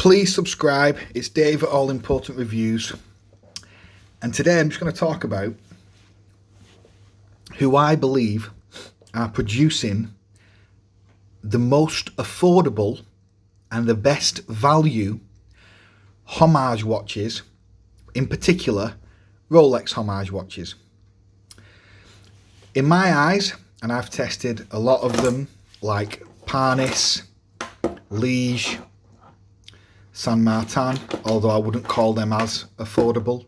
Please subscribe. It's Dave at All Important Reviews. And today I'm just going to talk about who I believe are producing the most affordable and the best value homage watches, in particular Rolex homage watches. In my eyes, and I've tested a lot of them like Parnis, Liege, Saint Martin, although I wouldn't call them as affordable,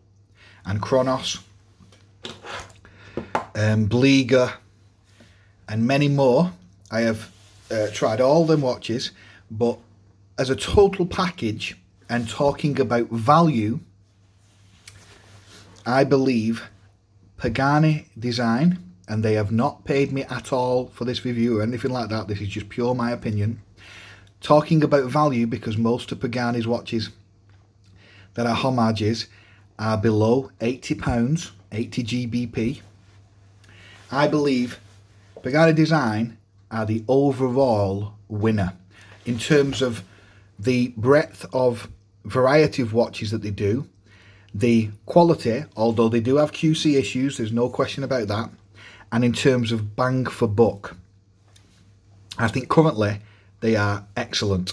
and Chronos, Bleeger, and many more. I have tried all them watches, but as a total package and talking about value, I believe Pagani design, and they have not paid me at all for this review or anything like that, this is just pure my opinion. Talking about value, because most of Pagani's watches that are homages are below £80, 80 GBP. I believe Pagani design are the overall winner in terms of the breadth of variety of watches that they do, the quality, although they do have QC issues, there's no question about that, and in terms of bang for buck. I think currently they are excellent.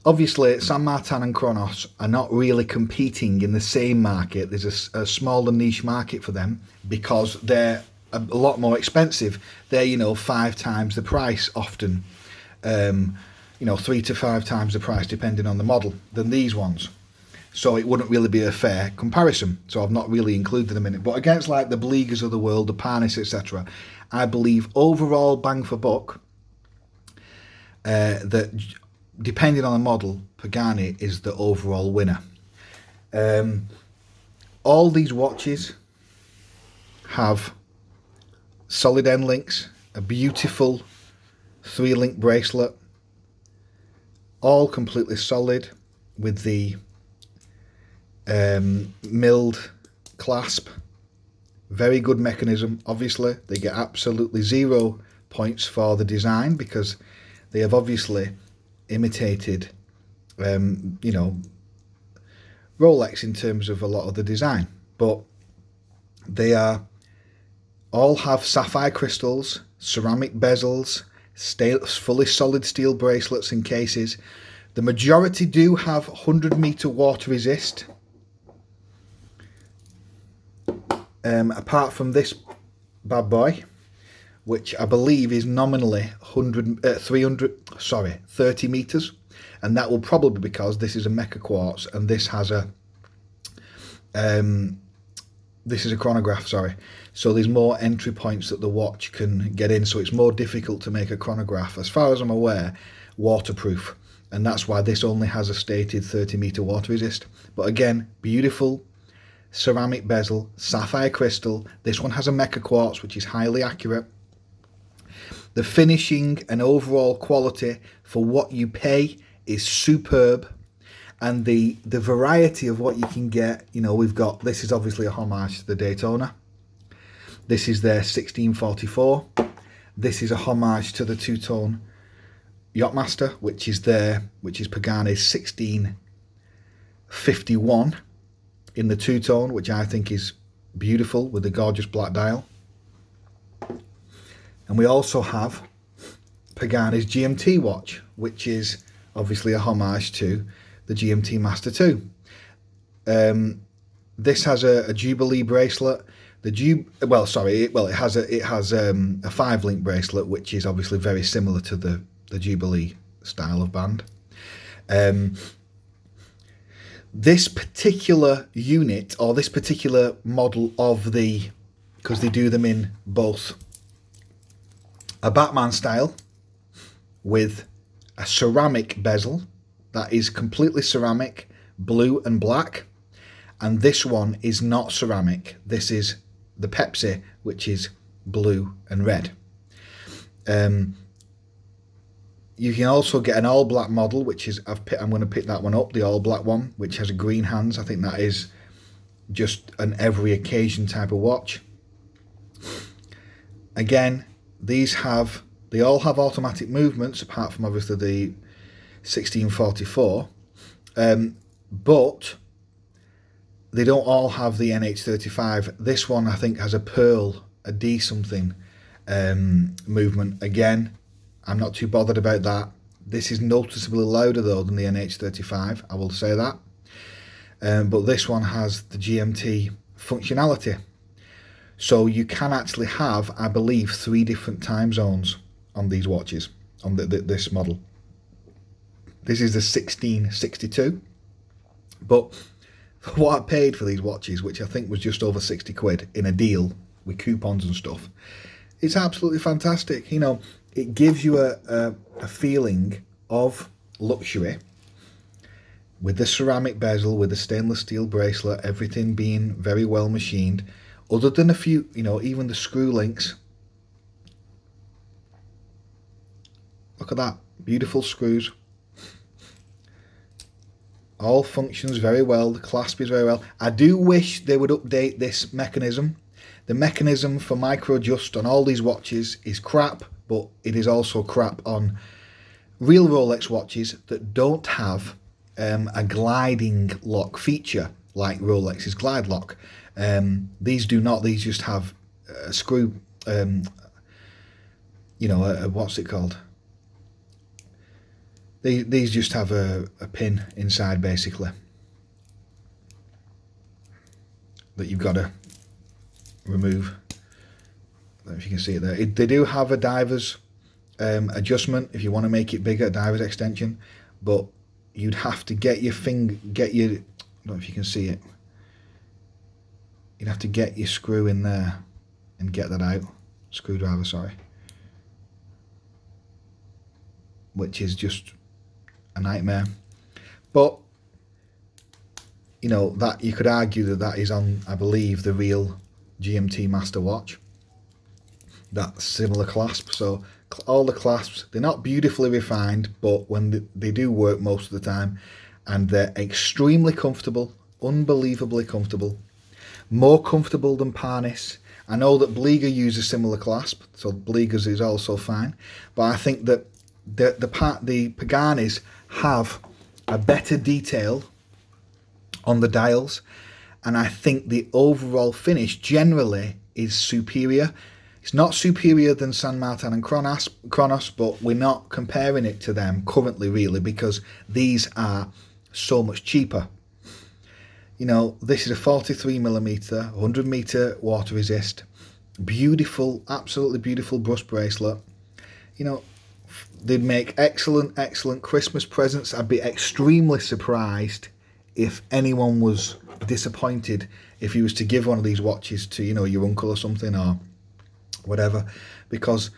Obviously, Saint Martin and Chronos are not really competing in the same market. There's a smaller niche market for them because they're a lot more expensive. They're, 5 times the price often. 3 to 5 times the price depending on the model than these ones. So it wouldn't really be a fair comparison. So I've not really included them in it. But against like the Bleegers of the world, the Parnis, etc., I believe overall bang for buck, that depending on the model, Pagani is the overall winner. All these watches have solid end links, a beautiful 3-link bracelet, all completely solid with the milled clasp. Very good mechanism. Obviously they get absolutely 0 points for the design because they have obviously imitated Rolex in terms of a lot of the design, but they all have sapphire crystals, ceramic bezels, fully solid steel bracelets and cases. The majority do have 100-meter water resist. Apart from this bad boy, which I believe is nominally 30 meters, and that will probably be because this is a mecha quartz and this has this is a chronograph, sorry. So there's more entry points that the watch can get in, so it's more difficult to make a chronograph, as far as I'm aware, waterproof, and that's why this only has a stated 30-meter water resist. But again, beautiful ceramic bezel, sapphire crystal. This one has a mecha quartz, which is highly accurate. The finishing and overall quality for what you pay is superb, and the variety of what you can get, we've got, this is obviously a homage to the Daytona. This is their 1644. This is a homage to the two-tone Yachtmaster, which is Pagani's 1651 in the two-tone, which I think is beautiful with the gorgeous black dial. And we also have Pagani's GMT watch, which is obviously a homage to the GMT Master 2. This has a Jubilee bracelet. It has a 5-link bracelet, which is obviously very similar to the Jubilee style of band. This particular unit, or this particular model of because they do them in both a Batman style with a ceramic bezel that is completely ceramic, blue and black, and this one is not ceramic. This is the Pepsi, which is blue and red. You can also get an all black model, which is, I'm going to pick that one up, the all black one, which has a green hands. I think that is just an every occasion type of watch. Again, they all have automatic movements, apart from obviously the 1644. But they don't all have the NH35. This one I think has a pearl, a D something movement. Again, I'm not too bothered about that. This is noticeably louder though than the NH35, I will say that. But this one has the GMT functionality. So you can actually have, I believe, 3 different time zones on these watches, on this model. This is the 1662. But for what I paid for these watches, which I think was just over 60 quid in a deal with coupons and stuff, it's absolutely fantastic. You know, it gives you a feeling of luxury with the ceramic bezel, with the stainless steel bracelet, everything being very well machined, other than a few, you know, even the screw links. Look at that, beautiful screws. All functions very well, the clasp is very well. I do wish they would update this mechanism. The mechanism for micro adjust on all these watches is crap, but it is also crap on real Rolex watches that don't have a gliding lock feature like Rolex's glide lock. These do not. These just have a screw, you know, what's it called? These just have a pin inside, basically, that you've got to remove. I don't know if you can see it there. They do have a diver's adjustment if you want to make it bigger, a diver's extension, but you'd have to get your finger, I don't know if you can see it. You'd have to get your screw in there and get that out. Screwdriver, sorry. Which is just a nightmare. But, you know, that you could argue that is on, I believe, the real GMT Master Watch. That similar clasp. So all the clasps, they're not beautifully refined, but when they do work most of the time, and they're extremely comfortable, unbelievably comfortable, more comfortable than Parnis. I know that Bleeger uses similar clasp, so Bleeger's is also fine, but I think that the Paganis have a better detail on the dials, and I think the overall finish generally is superior. It's not superior than San Martin and Chronos, but we're not comparing it to them currently really, because these are so much cheaper. You know, this is a 43mm, 100m water resist, beautiful, absolutely beautiful brush bracelet. You know, they'd make excellent Christmas presents. I'd be extremely surprised if anyone was disappointed if you was to give one of these watches to, you know, your uncle or something or whatever, because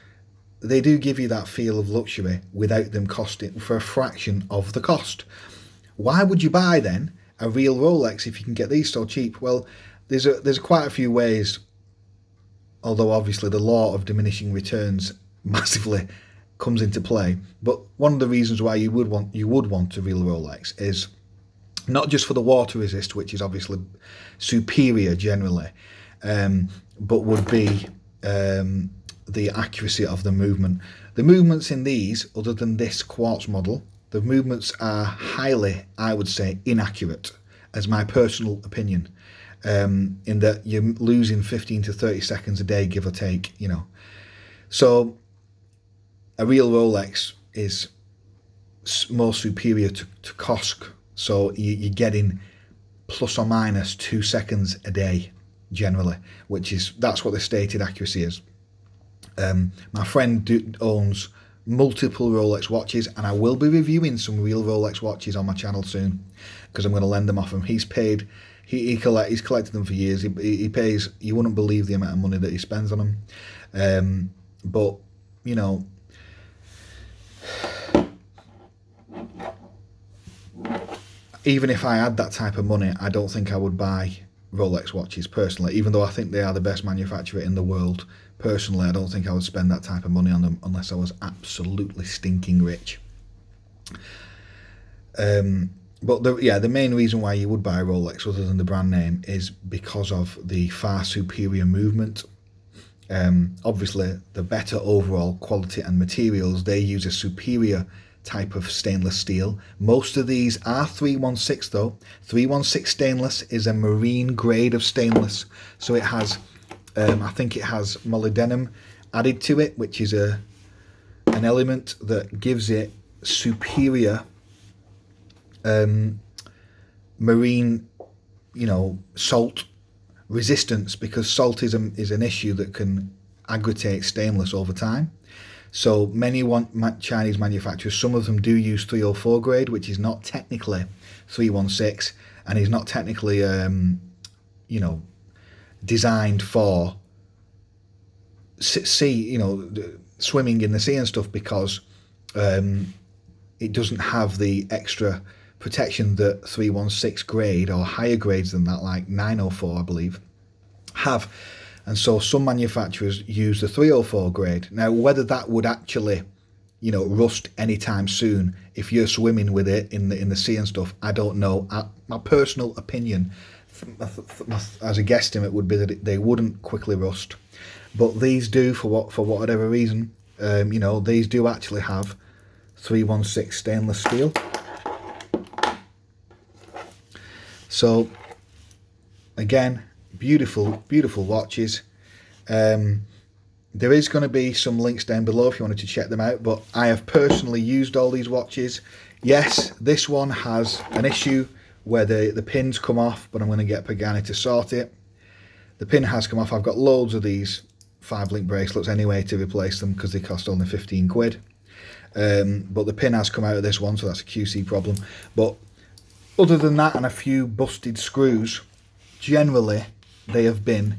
they do give you that feel of luxury without them costing for a fraction of the cost. Why would you buy then a real Rolex if you can get these so cheap? Well, there's quite a few ways, although obviously the law of diminishing returns massively comes into play. But one of the reasons why you would want a real Rolex is not just for the water resist, which is obviously superior generally, but would be the accuracy of the movement. The movements in these, other than this quartz model, the movements are highly, I would say, inaccurate, as my personal opinion, in that you're losing 15 to 30 seconds a day, give or take, you know. So a real Rolex is more superior to COSC, so you're getting plus or minus 2 seconds a day generally, that's what the stated accuracy is. My friend owns multiple Rolex watches, and I will be reviewing some real Rolex watches on my channel soon, because I'm going to lend them off him. He's collected them for years. He pays, you wouldn't believe the amount of money that he spends on them. But you know, even if I had that type of money, I don't think I would buy Rolex watches personally, even though I think they are the best manufacturer in the world. Personally, I don't think I would spend that type of money on them unless I was absolutely stinking rich. But the main reason why you would buy a Rolex other than the brand name is because of the far superior movement. Obviously, the better overall quality and materials. They use a superior type of stainless steel. Most of these are 316 though. 316 stainless is a marine grade of stainless, so it has I think it has molybdenum added to it, which is an element that gives it superior marine, salt resistance, because salt is an issue that can aggravate stainless over time. So many Chinese manufacturers, some of them do use 304 grade, which is not technically 316, and is not technically designed for sea, swimming in the sea and stuff, because it doesn't have the extra protection that 316 grade or higher grades than that, like 904 I believe, have. And so some manufacturers use the 304 grade. Now, whether that would actually, rust anytime soon if you're swimming with it in the sea and stuff, I don't know. My personal opinion, as a guesstimate, would be that they wouldn't quickly rust. But these do, for whatever reason. These do actually have 316 stainless steel. So again, beautiful watches. There is going to be some links down below if you wanted to check them out, but I have personally used all these watches. Yes, this one has an issue where the pins come off, but I'm going to get Pagani to sort it. The pin has come off. I've got loads of these 5-link bracelets anyway to replace them, because they cost only 15 quid. But the pin has come out of this one, so that's a QC problem. But other than that and a few busted screws, generally they have been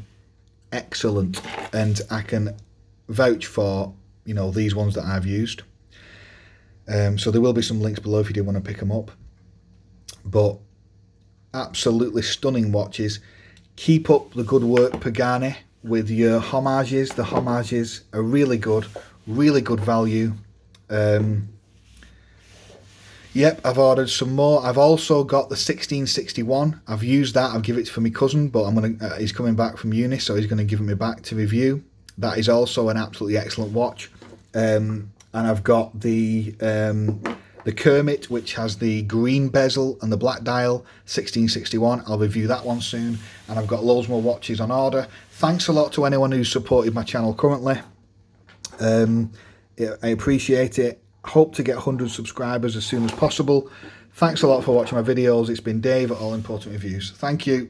excellent, and I can vouch for these ones that I've used. So there will be some links below if you do want to pick them up. But absolutely stunning watches. Keep up the good work, Pagani, with your homages. The homages are really good value. Yep, I've ordered some more. I've also got the 1661. I've used that. I'll give it for my cousin, but he's coming back from uni, so he's going to give it me back to review. That is also an absolutely excellent watch. And I've got the Kermit, which has the green bezel and the black dial, 1661. I'll review that one soon. And I've got loads more watches on order. Thanks a lot to anyone who's supported my channel currently. I appreciate it. Hope to get 100 subscribers as soon as possible. Thanks a lot for watching my videos. It's been Dave at All Important Reviews. Thank you.